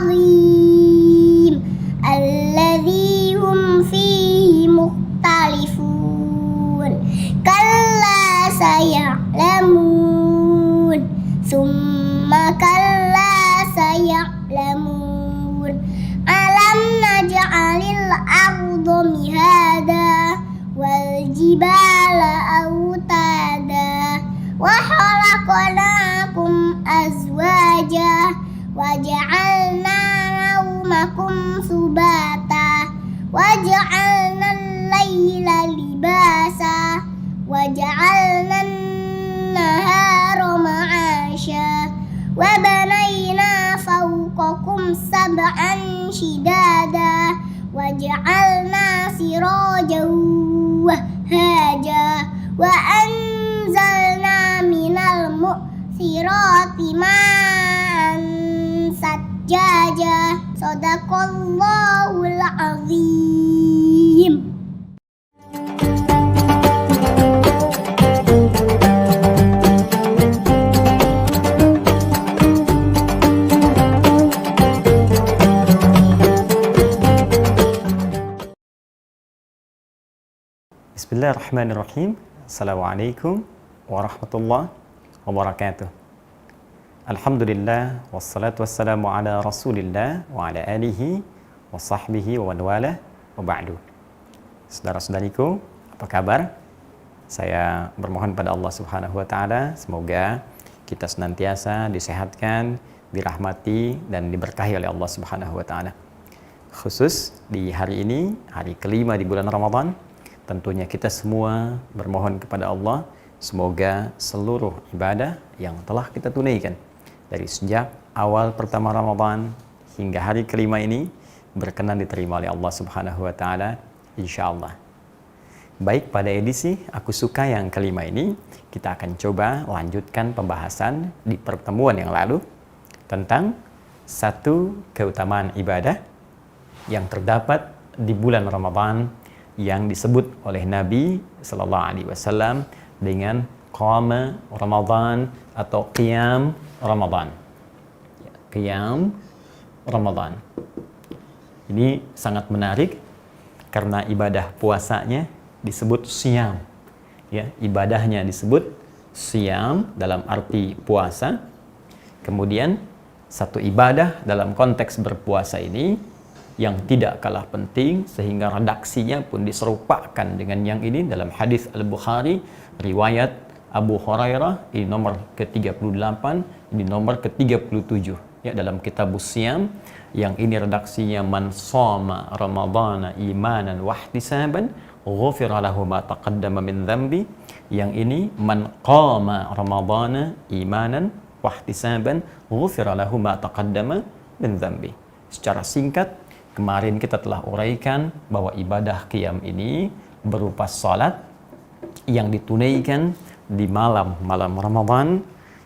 العظيم الذي هم فيه مختلفون كلا سيعلمون ثم كلا سيعلمون ألم نجعل الأرض مهادا والجبال أوتادا وخلقناكم أزواجا وجعلنا نومكم سباتا وجعلنا الليل لباسا وجعلنا النهار معاشا وبنينا فوقكم سبعا شدادا وجعلنا سراجا وهاجا وأنزلنا من المعصرات ماء ثجاجا صدق الله العظيم. Bismillahirrahmanirrahim. Assalamualaikum warahmatullahi wabarakatuh. Alhamdulillah wassalatu wassalamu ala Rasulillah wa ala alihi wa sahbihi wa man walah wa ba'du. Saudara-saudariku, apa kabar? Saya bermohon pada Allah Subhanahu wa taala semoga kita senantiasa disehatkan, dirahmati dan diberkahi oleh Allah Subhanahu wa taala. Khusus di hari ini, hari kelima di bulan Ramadan, tentunya kita semua bermohon kepada Allah semoga seluruh ibadah yang telah kita tunaikan dari sejak awal pertama Ramadan hingga hari kelima ini berkenan diterima oleh Allah Subhanahu wa taala insyaallah. Baik, pada edisi Aku Suka yang kelima ini kita akan coba lanjutkan pembahasan di pertemuan yang lalu tentang satu keutamaan ibadah yang terdapat di bulan Ramadan yang disebut oleh Nabi Sallallahu Alaihi Wasallam dengan qama Ramadan atau qiyam Ramadan. Qiyam Ramadan. Ini sangat menarik karena ibadah puasanya disebut siyam. Ya, ibadahnya disebut siyam dalam arti puasa. Kemudian satu ibadah dalam konteks berpuasa ini yang tidak kalah penting sehingga redaksinya pun diserupakan dengan yang ini dalam hadis Al-Bukhari riwayat Abu Hurairah di nomor ke-38 di nomor ke-37 ya dalam kitab Siyam yang ini redaksinya man shoma ramadhana imanan wa ihtisaban ghufira lahu ma taqaddama min dhanbi, yang ini man qama ramadhana imanan wa ihtisaban ghufira lahu ma taqaddama min dhanbi. Secara singkat, kemarin kita telah uraikan bahwa ibadah qiyam ini berupa salat yang ditunaikan di malam-malam Ramadan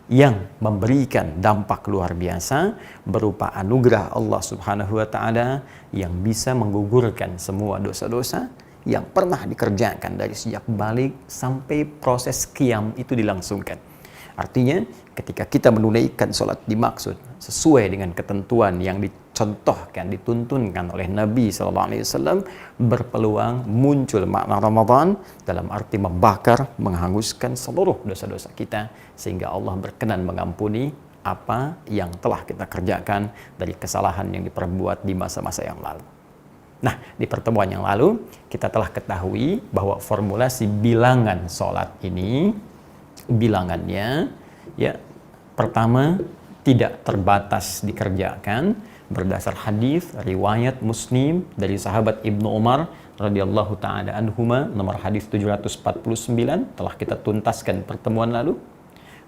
yang memberikan dampak luar biasa berupa anugerah Allah Subhanahu wa taala yang bisa menggugurkan semua dosa-dosa yang pernah dikerjakan dari sejak balik sampai proses qiyam itu dilangsungkan. Artinya ketika kita menunaikan sholat dimaksud sesuai dengan ketentuan yang dicontohkan, dituntunkan oleh Nabi SAW, berpeluang muncul makna Ramadan dalam arti membakar, menghanguskan seluruh dosa-dosa kita sehingga Allah berkenan mengampuni apa yang telah kita kerjakan dari kesalahan yang diperbuat di masa-masa yang lalu. Nah, di pertemuan yang lalu kita telah ketahui bahwa formulasi bilangan sholat ini bilangannya ya pertama tidak terbatas dikerjakan berdasar hadis riwayat Muslim dari sahabat Ibnu Umar radhiyallahu taala anhuma nomor hadis 749 telah kita tuntaskan pertemuan lalu.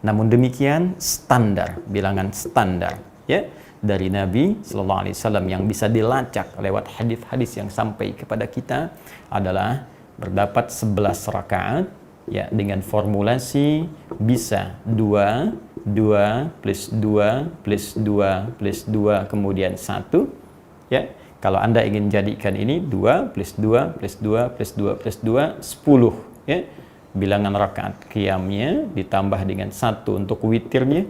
Namun demikian bilangan standar ya dari Nabi sallallahu alaihi wasallam yang bisa dilacak lewat hadis-hadis yang sampai kepada kita adalah berdapat 11 rakaat ya dengan formulasi bisa 2 plus 2 plus 2 plus 2 kemudian 1 ya. Kalau Anda ingin jadikan ini 2 plus 2 plus 2 plus 2 plus 2 10 ya. Bilangan rakaat qiyamnya ditambah dengan 1 untuk witirnya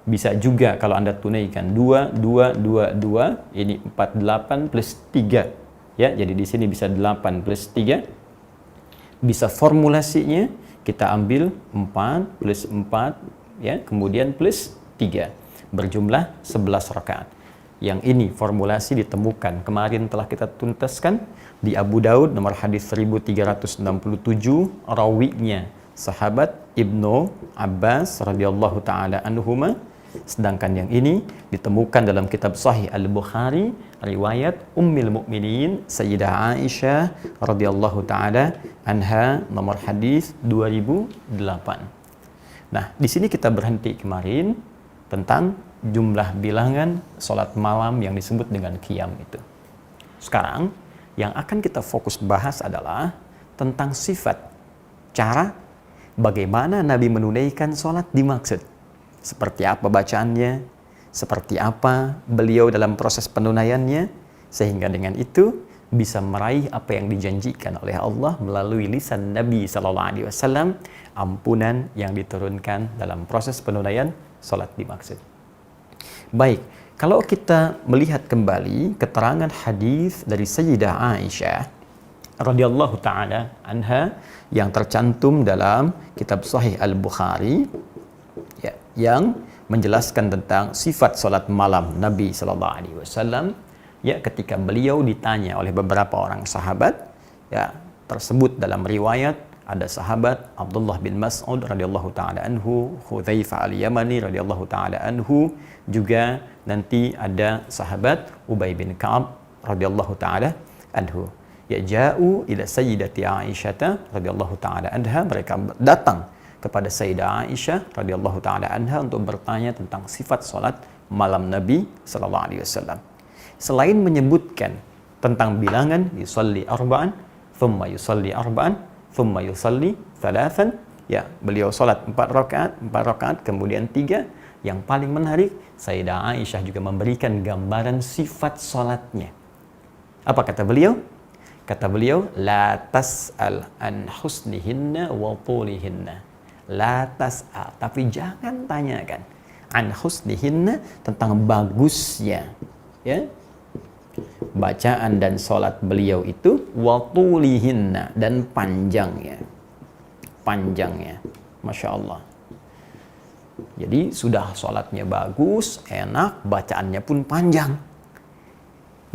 Bisa juga kalau Anda tunaikan 2, 2, 2, 2, ini 48 plus 3. Ya, jadi di sini bisa 8 plus 3. Bisa formulasinya kita ambil 4 plus 4, ya, kemudian plus 3. Berjumlah 11 rakaat. Yang ini formulasi ditemukan kemarin telah kita tuntaskan di Abu Daud nomor hadis 1367, rawinya sahabat Ibnu Abbas radhiyallahu taala anhuma. Sedangkan yang ini ditemukan dalam kitab Sahih Al-Bukhari riwayat Ummul Mukminin Sayyidah Aisyah radhiyallahu taala anha nomor hadis 2008. Nah, di sini kita berhenti kemarin tentang jumlah bilangan salat malam yang disebut dengan qiyam itu. Sekarang yang akan kita fokus bahas adalah tentang sifat, cara bagaimana Nabi menunaikan salat dimaksud. Seperti apa bacaannya, seperti apa beliau dalam proses penunaiannya, sehingga dengan itu bisa meraih apa yang dijanjikan oleh Allah melalui lisan Nabi SAW, ampunan yang diturunkan dalam proses penunaian salat dimaksud. Baik, kalau kita melihat kembali keterangan hadis dari Sayyidah Aisyah radhiyallahu taala anha yang tercantum dalam kitab Sahih Al-Bukhari, ya, yang menjelaskan tentang sifat salat malam Nabi sallallahu alaihi wasallam, ya, ketika beliau ditanya oleh beberapa orang sahabat, ya, tersebut dalam riwayat ada sahabat Abdullah bin Mas'ud radhiyallahu taala anhu, Hudzaifah al-Yamani radhiyallahu taala anhu, juga nanti ada sahabat Ubay bin Ka'ab radhiyallahu taala anhu. Ya, ja'u ila sayyidati Aisyah radhiyallahu taala anha, mereka datang kepada Sayyidah Aisyah radhiyallahu taala anha untuk bertanya tentang sifat salat malam Nabi sallallahu alaihi wasallam. Selain menyebutkan tentang bilangan yusalli arba'an, thumma yusalli arba'an, thumma yusalli thalathan, ya, beliau salat 4 rakaat kemudian 3. Yang paling menarik, Sayyidah Aisyah juga memberikan gambaran sifat salatnya. Apa kata beliau? Kata beliau, la tas'al an husnihinna wa tulihinna. La tas'al, tapi jangan tanyakan an husnihinna, tentang bagusnya, ya, bacaan dan salat beliau itu, wa tulihinna, dan panjangnya. Masya Allah. Jadi sudah salatnya bagus, enak, bacaannya pun panjang.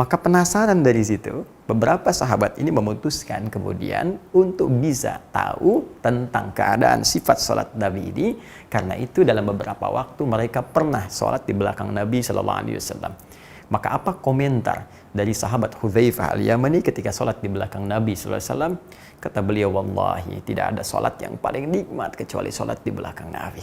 Maka penasaran dari situ, beberapa sahabat ini memutuskan kemudian untuk bisa tahu tentang keadaan sifat salat Nabi ini. Karena itu dalam beberapa waktu mereka pernah salat di belakang Nabi SAW. Maka apa komentar dari sahabat Hudzaifah al-Yamani ketika salat di belakang Nabi SAW? Kata beliau, wallahi tidak ada salat yang paling nikmat kecuali salat di belakang Nabi.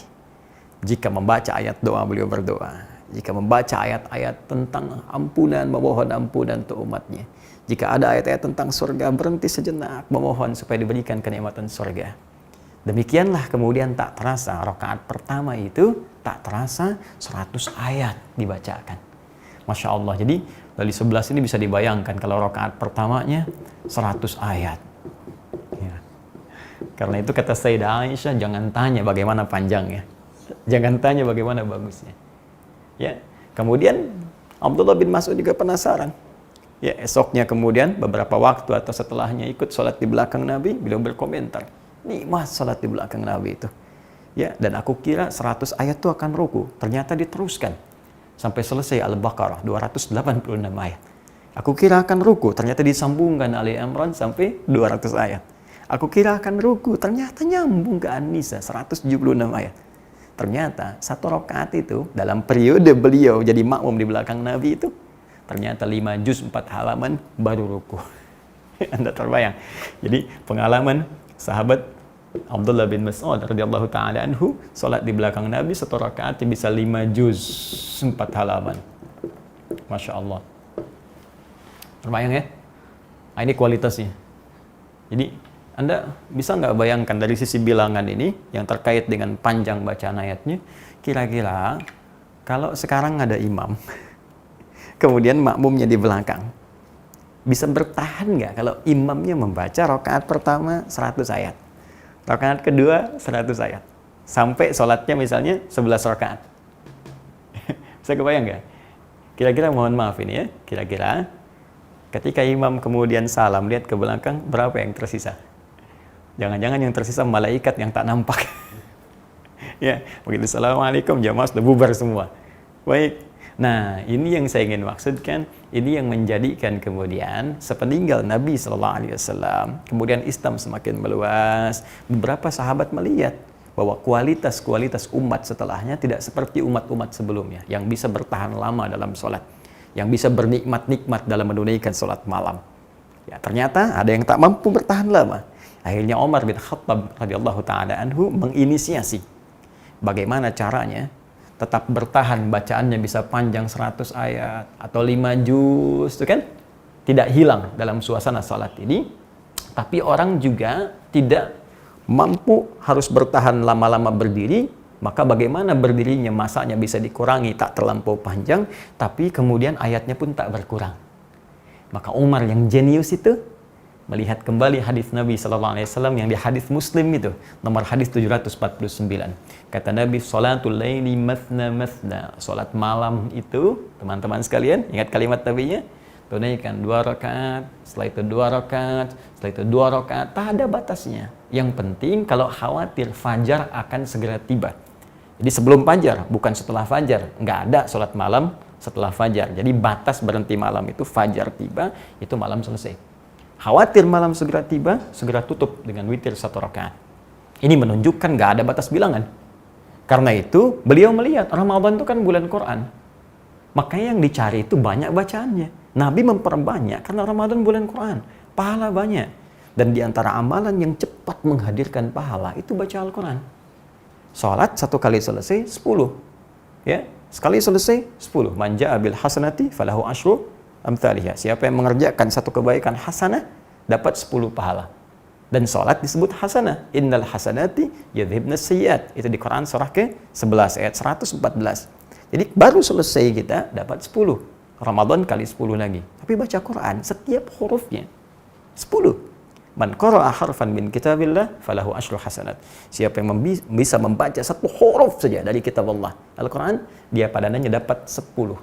Jika membaca ayat doa, beliau berdoa. Jika membaca ayat-ayat tentang ampunan, memohon ampunan untuk umatnya. Jika ada ayat-ayat tentang surga, berhenti sejenak, memohon supaya diberikan kenikmatan surga. Demikianlah kemudian tak terasa, rakaat pertama itu tak terasa 100 ayat dibacakan. Masya Allah. Jadi dari 11 ini bisa dibayangkan kalau rakaat pertamanya 100 ayat. Ya. Karena itu kata Sayyidah Aisyah, jangan tanya bagaimana panjangnya. Jangan tanya bagaimana bagusnya. Ya, kemudian Abdullah bin Mas'ud juga penasaran. Ya, esoknya kemudian beberapa waktu atau setelahnya ikut sholat di belakang Nabi, beliau berkomentar, nikmat sholat di belakang Nabi itu. Ya, dan aku kira 100 ayat itu akan ruku. Ternyata diteruskan sampai selesai Al-Baqarah 286 ayat. Aku kira akan ruku, ternyata disambungkan Ali Imran sampai 200 ayat. Aku kira akan ruku, ternyata nyambung ke An-Nisa 176 ayat. Ternyata satu rakaat itu dalam periode beliau jadi makmum di belakang Nabi itu ternyata 5 juz 4 halaman baru ruku. Anda terbayang. Jadi pengalaman sahabat Abdullah bin Mas'ud radhiyallahu taala anhu salat di belakang Nabi satu rakaat bisa 5 juz 4 halaman. Masya Allah. Terbayang ya? Nah, ini kualitasnya. Jadi Anda bisa nggak bayangkan dari sisi bilangan ini yang terkait dengan panjang bacaan ayatnya, kira-kira kalau sekarang ada imam, kemudian makmumnya di belakang, bisa bertahan nggak kalau imamnya membaca rakaat pertama 100 ayat, rakaat kedua 100 ayat, sampai sholatnya misalnya 11 rakaat. Saya kebayang nggak? Kira-kira mohon maaf ini ya, kira-kira ketika imam kemudian salam, lihat ke belakang, berapa yang tersisa? Jangan-jangan yang tersisa malaikat yang tak nampak. Ya, begitu assalamualaikum, jamaah sudah bubar semua. Baik. Nah, ini yang saya ingin maksudkan, ini yang menjadikan kemudian sepeninggal Nabi SAW, kemudian Islam semakin meluas. Beberapa sahabat melihat bahwa kualitas-kualitas umat setelahnya tidak seperti umat-umat sebelumnya, yang bisa bertahan lama dalam sholat, yang bisa bernikmat-nikmat dalam menunaikan sholat malam. Ya, ternyata ada yang tak mampu bertahan lama. Akhirnya Umar bin Khattab radhiyallahu ta'ala anhu menginisiasi bagaimana caranya tetap bertahan, bacaannya bisa panjang 100 ayat atau 5 juz, itu kan tidak hilang dalam suasana salat ini. Tapi orang juga tidak mampu harus bertahan lama-lama berdiri, maka bagaimana berdirinya masanya bisa dikurangi, tak terlampau panjang, tapi kemudian ayatnya pun tak berkurang. Maka Umar yang jenius itu melihat kembali hadis Nabi SAW yang di hadis Muslim itu, nomor hadis 749. Kata Nabi, sholatul laili mathna mathna. Sholat malam itu, teman-teman sekalian, ingat kalimat Nabi-nya? Tunaikan 2 rakaat, setelah itu 2 rakaat, setelah itu 2 rakaat, tak ada batasnya. Yang penting kalau khawatir fajar akan segera tiba. Jadi sebelum fajar, bukan setelah fajar. Nggak ada sholat malam setelah fajar. Jadi batas berhenti malam itu fajar tiba, itu malam selesai. Khawatir malam segera tiba, segera tutup dengan witir 1 rakaat. Ini menunjukkan nggak ada batas bilangan. Karena itu, beliau melihat Ramadan itu kan bulan Quran. Makanya yang dicari itu banyak bacaannya. Nabi memperbanyak karena Ramadan bulan Quran. Pahala banyak. Dan di antara amalan yang cepat menghadirkan pahala itu baca Al-Quran. Salat 1 kali selesai 10. Ya, sekali selesai 10. Man ja'a bil hasanati falahu asyru amthaliha. Siapa yang mengerjakan 1 kebaikan hasanah dapat 10 pahala. Dan salat disebut hasanah. Innal hasanati yadhibnas sayyiat. Itu di Quran surah ke-11 ayat 114. Jadi baru selesai kita dapat 10. Ramadan kali 10 lagi. Tapi baca Quran setiap hurufnya 10. Man qara'a harfan min kitabillah falahu asyru hasanat. Siapa yang bisa membaca 1 huruf saja dari kitab Allah, Al-Quran, dia padanannya dapat 10.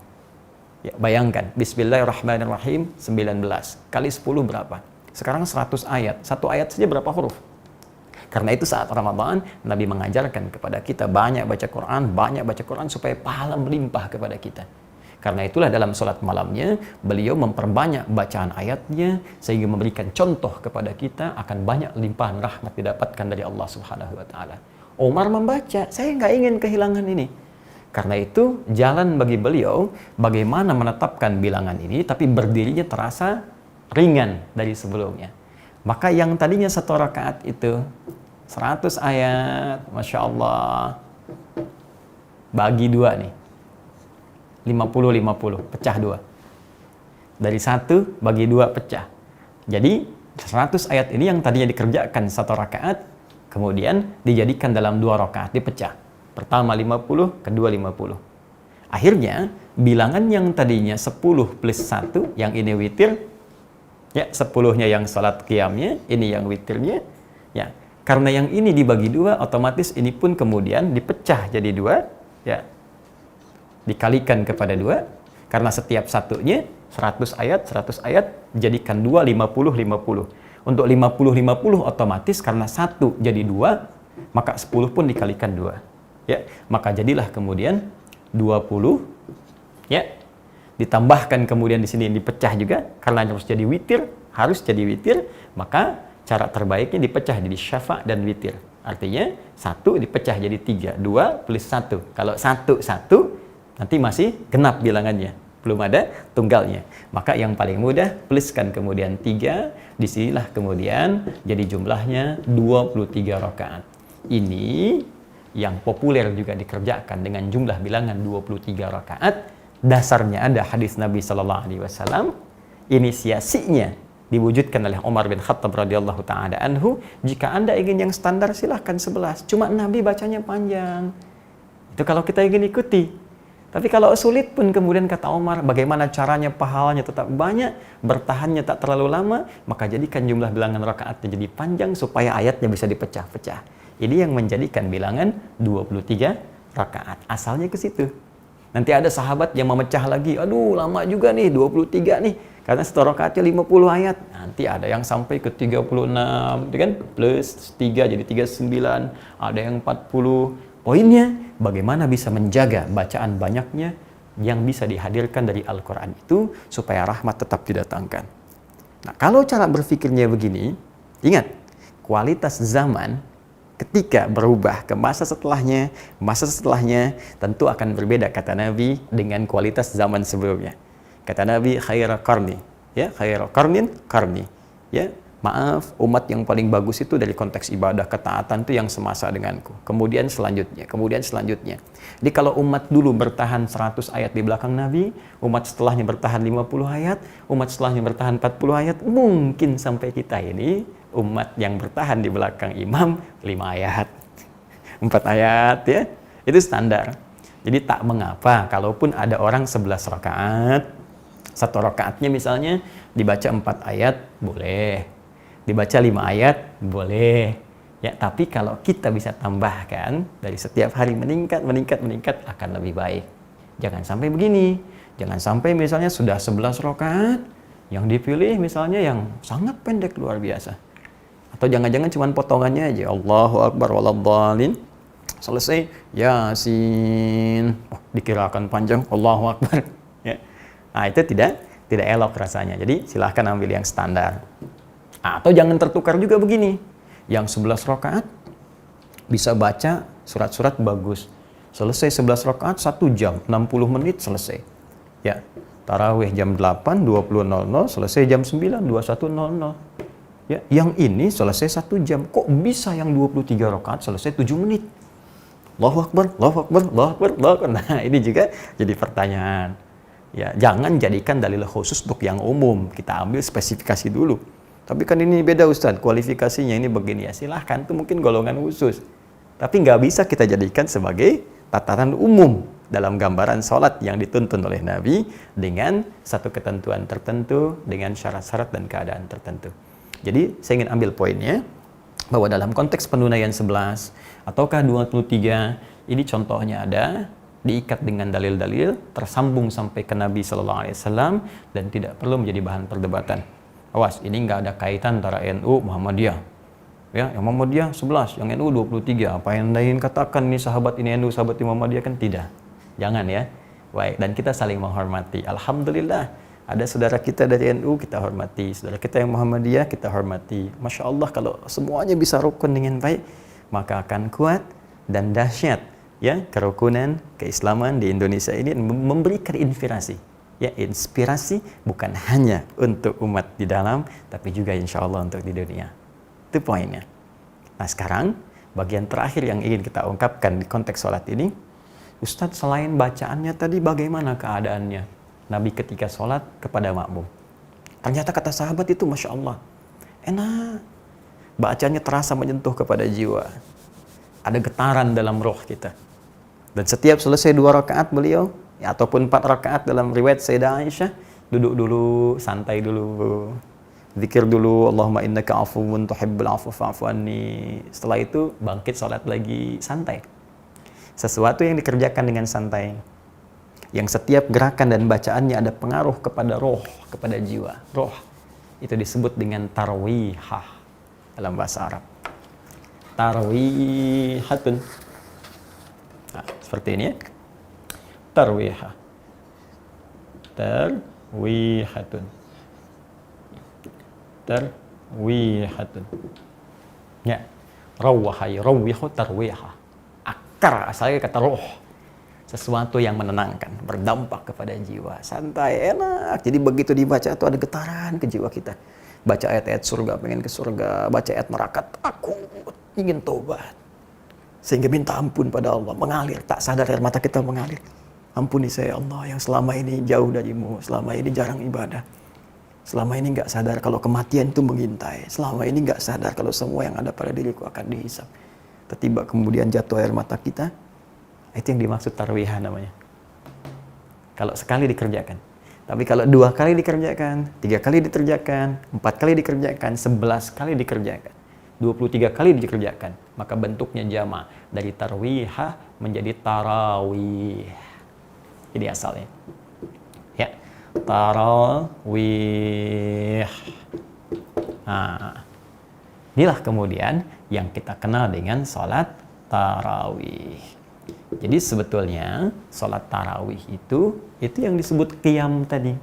Ya, bayangkan, bismillahirrahmanirrahim 19 kali 10 berapa? Sekarang 100 ayat. 1 ayat saja berapa huruf? Karena itu saat Ramadan, Nabi mengajarkan kepada kita banyak baca Quran supaya pahala melimpah kepada kita. Karena itulah dalam sholat malamnya, beliau memperbanyak bacaan ayatnya, sehingga memberikan contoh kepada kita akan banyak limpahan rahmat didapatkan dari Allah Subhanahu wa Ta'ala. Umar membaca, saya nggak ingin kehilangan ini. Karena itu, jalan bagi beliau bagaimana menetapkan bilangan ini, tapi berdirinya terasa ringan dari sebelumnya. Maka yang tadinya 1 rakaat itu 100 ayat, Masya Allah, bagi 2 nih. 50-50, pecah 2. Dari 1 bagi 2 pecah. Jadi 100 ayat ini yang tadinya dikerjakan 1 rakaat, kemudian dijadikan dalam 2 rakaat, dipecah. Pertama 50, kedua 50. Akhirnya bilangan yang tadinya 10 plus 1, yang ini witir, ya 10-nya yang salat qiyamnya, ini yang witirnya, ya. Karena yang ini dibagi 2, otomatis ini pun kemudian dipecah jadi 2, ya. Dikalikan kepada 2, karena setiap satunya 100 ayat, jadikan 2, 50-50. Untuk 50-50 otomatis karena 1 jadi 2, maka 10 pun dikalikan 2. Ya, maka jadilah kemudian 20, ya. Ditambahkan kemudian di sini dipecah juga, karena harus jadi witir, maka cara terbaiknya dipecah jadi syafa' dan witir. Artinya 1 dipecah jadi 3, 2 plus 1. Kalau 1, nanti masih genap bilangannya, belum ada tunggalnya. Maka yang paling mudah, pluskan kemudian 3, disinilah kemudian jadi jumlahnya 23 rakaat. Ini yang populer juga dikerjakan dengan jumlah bilangan 23 rakaat. Dasarnya ada hadis Nabi SAW, inisiasinya diwujudkan oleh Umar bin Khattab radhiyallahu ta'ala anhu. Jika Anda ingin yang standar silahkan 11, cuma Nabi bacanya panjang. Itu kalau kita ingin ikuti. Tapi kalau sulit pun kemudian kata Umar, bagaimana caranya pahalanya tetap banyak, bertahannya tak terlalu lama, maka jadikan jumlah bilangan rakaatnya jadi panjang supaya ayatnya bisa dipecah-pecah. Ini yang menjadikan bilangan 23 rakaat. Asalnya ke situ. Nanti ada sahabat yang memecah lagi, aduh lama juga nih, 23 nih. Karena satu rakaatnya 50 ayat. Nanti ada yang sampai ke 36, kan? Plus 3 jadi 39, ada yang 40. Poinnya, bagaimana bisa menjaga bacaan banyaknya yang bisa dihadirkan dari Al-Quran itu supaya rahmat tetap didatangkan. Nah, kalau cara berpikirnya begini, ingat, kualitas zaman ketika berubah ke masa setelahnya tentu akan berbeda kata Nabi dengan kualitas zaman sebelumnya. Kata Nabi, khaira qarni, ya, khaira qarnin qarni, ya. Maaf, umat yang paling bagus itu dari konteks ibadah ketaatan itu yang semasa denganku. Kemudian selanjutnya. Jadi kalau umat dulu bertahan 100 ayat di belakang Nabi, umat setelahnya bertahan 50 ayat, umat setelahnya bertahan 40 ayat, mungkin sampai kita ini umat yang bertahan di belakang imam 5 ayat, 4 ayat, ya. Itu standar. Jadi tak mengapa kalaupun ada orang 11 rakaat, satu rakaatnya misalnya dibaca 4 ayat, boleh. Dibaca 5 ayat, boleh. Ya, tapi kalau kita bisa tambahkan dari setiap hari meningkat akan lebih baik. Jangan sampai begini. Jangan sampai misalnya sudah 11 rakaat, yang dipilih misalnya yang sangat pendek luar biasa. Atau jangan-jangan cuma potongannya aja. Allahu Akbar waladhdallin. Selesai Yasin. Oh, dikirakan panjang. Allahu Akbar. Ya. Nah, itu tidak elok rasanya. Jadi silahkan ambil yang standar. Atau jangan tertukar juga begini. Yang 11 rakaat bisa baca surat-surat bagus. Selesai 11 rakaat 1 jam, 60 menit selesai. Ya. Tarawih jam 8, 20.00, selesai jam 9, 21.00. Ya, yang ini selesai 1 jam. Kok bisa yang 23 rakaat selesai 7 menit? Allahu Akbar, Allahu Akbar, Allahu Akbar, Allahu Akbar. Nah, ini juga jadi pertanyaan. Ya, jangan jadikan dalil khusus untuk yang umum. Kita ambil spesifikasi dulu. Tapi kan ini beda Ustadz, kualifikasinya ini begini ya. Silahkan, itu mungkin golongan khusus. Tapi nggak bisa kita jadikan sebagai tataran umum dalam gambaran sholat yang dituntun oleh Nabi dengan satu ketentuan tertentu, dengan syarat-syarat dan keadaan tertentu. Jadi saya ingin ambil poinnya bahwa dalam konteks penunaian 11 ataukah 23, ini contohnya ada diikat dengan dalil-dalil, tersambung sampai ke Nabi SAW dan tidak perlu menjadi bahan perdebatan. Awas, ini nggak ada kaitan antara NU Muhammadiyah. Ya, yang Muhammadiyah 11, yang NU 23. Apa yang lain katakan nih sahabat ini NU, sahabat ini Muhammadiyah, kan tidak. Jangan ya. Baik, dan kita saling menghormati. Alhamdulillah, ada saudara kita dari NU kita hormati, saudara kita yang Muhammadiyah kita hormati. Masya Allah, kalau semuanya bisa rukun dengan baik, maka akan kuat dan dahsyat ya kerukunan keislaman di Indonesia ini, memberikan inspirasi. Ya, inspirasi bukan hanya untuk umat di dalam, tapi juga insya Allah untuk di dunia. Itu poinnya. Nah, sekarang bagian terakhir yang ingin kita ungkapkan di konteks sholat ini, Ustadz, selain bacaannya tadi bagaimana keadaannya Nabi ketika sholat kepada makmum? Ternyata kata sahabat itu Masya Allah, enak. Bacaannya terasa menyentuh kepada jiwa. Ada getaran dalam roh kita. Dan setiap selesai 2 rakaat beliau, ya, ataupun 4 rakaat dalam riwayat Sayyidah Aisyah, duduk dulu, santai dulu, zikir dulu, Allahumma innaka afuwun tuhibbul afwa fa'fu anni. Setelah itu bangkit salat lagi, santai. Sesuatu yang dikerjakan dengan santai, yang setiap gerakan dan bacaannya ada pengaruh kepada roh, kepada jiwa. Roh itu disebut dengan tarwihah dalam bahasa Arab. Tarwihatun. Nah, seperti ini ya. Tarwihah. Tarwihatun. Tarwihatun. Ya. Rawahai, rawihu tarwihah. Akar asalnya kata roh. Sesuatu yang menenangkan, berdampak kepada jiwa. Santai, enak. Jadi begitu dibaca itu ada getaran ke jiwa kita. Baca ayat-ayat surga, pengen ke surga. Baca ayat neraka, takut, ingin tobat. Sehingga minta ampun pada Allah, mengalir, tak sadar air mata kita mengalir. Ampuni saya Allah yang selama ini jauh darimu, selama ini jarang ibadah. Selama ini nggak sadar kalau kematian itu mengintai. Selama ini nggak sadar kalau semua yang ada pada diriku akan dihisap. Tiba kemudian jatuh air mata kita, itu yang dimaksud tarwihah namanya. Kalau sekali dikerjakan. Tapi kalau 2 kali dikerjakan, 3 kali dikerjakan, 4 kali dikerjakan, 11 kali dikerjakan, 23 kali dikerjakan, maka bentuknya jama' dari tarwihah menjadi tarawih. Ini asalnya. Ya, tarawih. Nah, inilah kemudian yang kita kenal dengan sholat tarawih. Jadi sebetulnya sholat tarawih itu yang disebut qiyam tadi.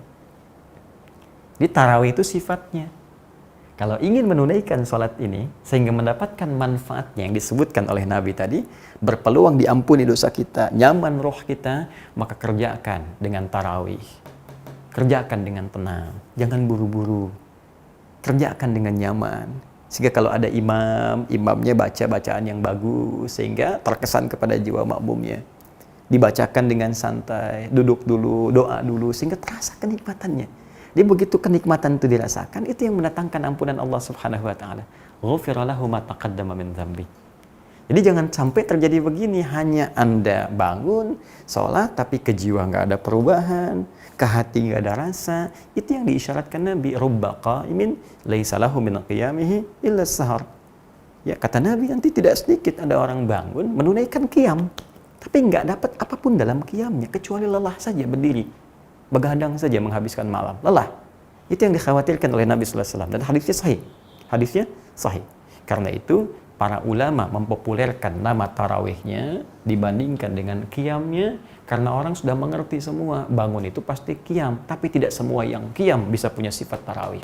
Jadi tarawih itu sifatnya. Kalau ingin menunaikan sholat ini sehingga mendapatkan manfaatnya yang disebutkan oleh Nabi tadi, berpeluang diampuni dosa kita, nyaman roh kita, maka kerjakan dengan tarawih. Kerjakan dengan tenang, jangan buru-buru. Kerjakan dengan nyaman. Sehingga kalau ada imamnya baca bacaan yang bagus sehingga terkesan kepada jiwa makmumnya. Dibacakan dengan santai, duduk dulu, doa dulu sehingga terasa kenikmatannya. Jadi begitu kenikmatan itu dirasakan, itu yang mendatangkan ampunan Allah Subhanahu wa taala. Ghufira lahu ma taqaddama min dzambi. Jadi jangan sampai terjadi begini, hanya Anda bangun sholat tapi ke jiwa nggak ada perubahan, ke hati nggak ada rasa. Itu yang diisyaratkan Nabi, rubba qa'imin laisa lahu min qiyamihi illa sahar. Ya, kata Nabi, nanti tidak sedikit ada orang bangun menunaikan qiyam tapi nggak dapat apapun dalam qiyamnya kecuali lelah saja berdiri. Begadang saja menghabiskan malam, lelah. Itu yang dikhawatirkan oleh Nabi sallallahu alaihi wasallam, dan hadisnya sahih. Hadisnya sahih. Karena itu para ulama mempopulerkan nama tarawihnya dibandingkan dengan qiyamnya, karena orang sudah mengerti semua bangun itu pasti qiyam, tapi tidak semua yang qiyam bisa punya sifat tarawih.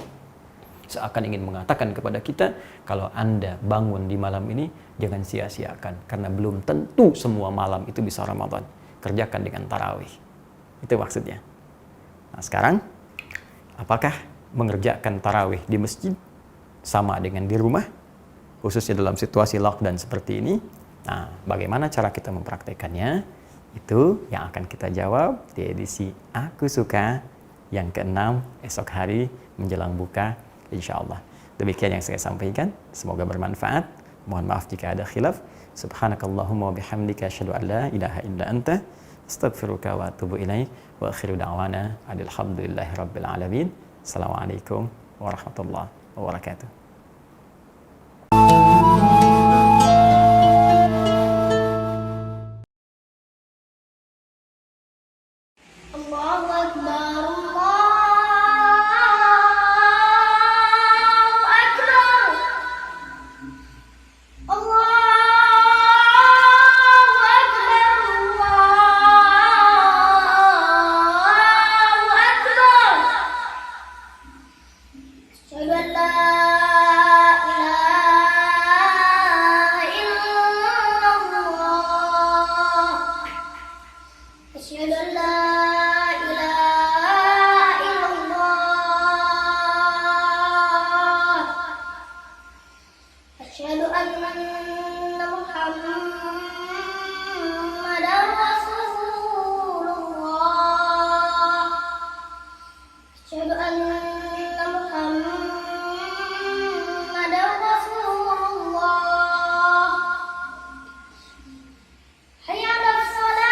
Seakan ingin mengatakan kepada kita, kalau Anda bangun di malam ini jangan sia-siakan, karena belum tentu semua malam itu bisa Ramadan. Kerjakan dengan tarawih. Itu maksudnya. Nah, sekarang, apakah mengerjakan tarawih di masjid sama dengan di rumah, khususnya dalam situasi lockdown seperti ini? Nah, bagaimana cara kita mempraktekannya? Itu yang akan kita jawab di edisi Aku Suka yang ke-6 esok hari menjelang buka, insya Allah. Demikian yang saya sampaikan, semoga bermanfaat. Mohon maaf jika ada khilaf. Subhanakallahumma wa bihamdika asyhadu an la ilaha illa anta astaghfiruka wa atubu ilaik. Wa akhiru da'wana alhamdulillahi rabbil alamin. Assalamualaikum warahmatullahi wabarakatuh. Allahu Akbar, Allahu Akbar. أشهد أن لا إله إلا الله أشهد أن محمدا رسول الله أشهد أن محمدا رسول الله حي على الصلاة